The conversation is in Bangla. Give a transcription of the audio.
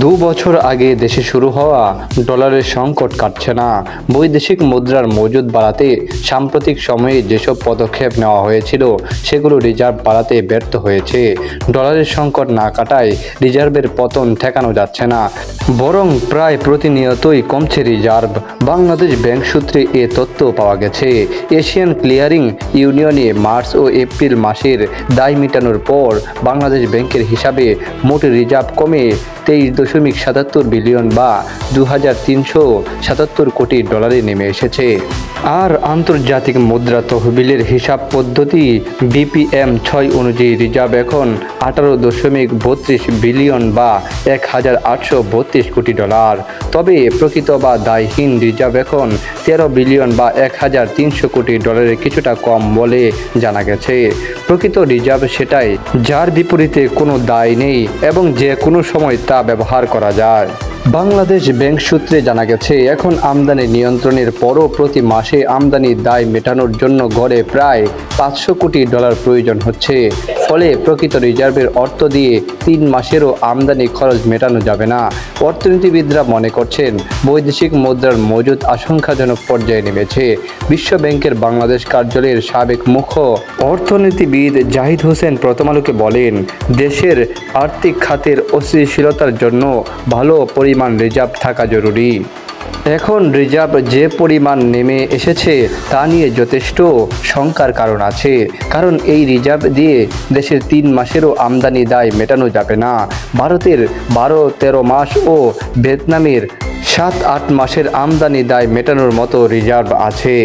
বছর আগে দেশে শুরু হওয়া ডলারের সংকট কাটছে না। বৈদেশিক মুদ্রার মজুদ বাড়াতে সাম্প্রতিক সময়ে যেসব পদক্ষেপ নেওয়া হয়েছিল সেগুলো রিজার্ভ বাড়াতে ব্যর্থ হয়েছে। ডলারের সংকট না কাটায় রিজার্ভের পতন ঠেকানো যাচ্ছে না, বরং প্রায় প্রতিনিয়তই কমছে রিজার্ভ। বাংলাদেশ ব্যাংক সূত্রে এ তথ্য পাওয়া গেছে। এশিয়ান ক্লিয়ারিং ইউনিয়নে মার্চ ও এপ্রিল মাসের দায় মেটানোর পর বাংলাদেশ ব্যাংকের হিসাবে মোট রিজার্ভ কমে 23.77 বিলিয়ন বা 2377 কোটি ডলারে নেমে এসেছে। আর আন্তর্জাতিক মুদ্রা তহবিলের হিসাব পদ্ধতি BPM-6 অনুযায়ী রিজার্ভ এখন 18.32 বিলিয়ন বা 1832 কোটি ডলার। তবে প্রকৃত বা দায়হীন রিজার্ভ এখন 13 বিলিয়ন বা 1300 কোটি ডলারের কিছুটা কম বলে জানা গেছে। প্রকৃত রিজার্ভ সেটাই যার বিপরীতে কোনো দায় নেই এবং যে কোনো সময় তা ব্যবহার করা যায়। বাংলাদেশ ব্যাংক সূত্রে জানা গেছে, এখন আমদানি নিয়ন্ত্রণের পরও প্রতি মাসে আমদানির দায় মেটানোর জন্য গড়ে প্রায় 500 কোটি ডলার প্রয়োজন হচ্ছে। ফলে প্রকৃত রিজার্ভের অর্থ দিয়ে 3 মাসেরও আমদানি খরচ মেটানো যাবে না। অর্থনীতিবিদরা মনে করছেন, বৈদেশিক মুদ্রার মজুদ আশঙ্কাজনক পর্যায়ে নেমেছে। বিশ্ব ব্যাংকের বাংলাদেশ কার্যালয়ের সাবেক মুখ্য অর্থনীতিবিদ জাহিদ হোসেন প্রথম আলোকে বলেন, দেশের আর্থিক খাতের অস্থিতিশীলতার জন্য ভালো পরিমাণ রিজার্ভ থাকা জরুরি। এখন রিজার্ভ যে পরিমাণ নেমে এসেছে তা নিয়ে যথেষ্ট শঙ্কার কারণ আছে। কারণ এই রিজার্ভ দিয়ে দেশের 3 মাসেরও আমদানি দায় মেটানো যাবে না। ভারতের 12-13 মাস ও ভিয়েতনামের 7-8 মাসের আমদানি দায় মেটানোর মতো রিজার্ভ আছে।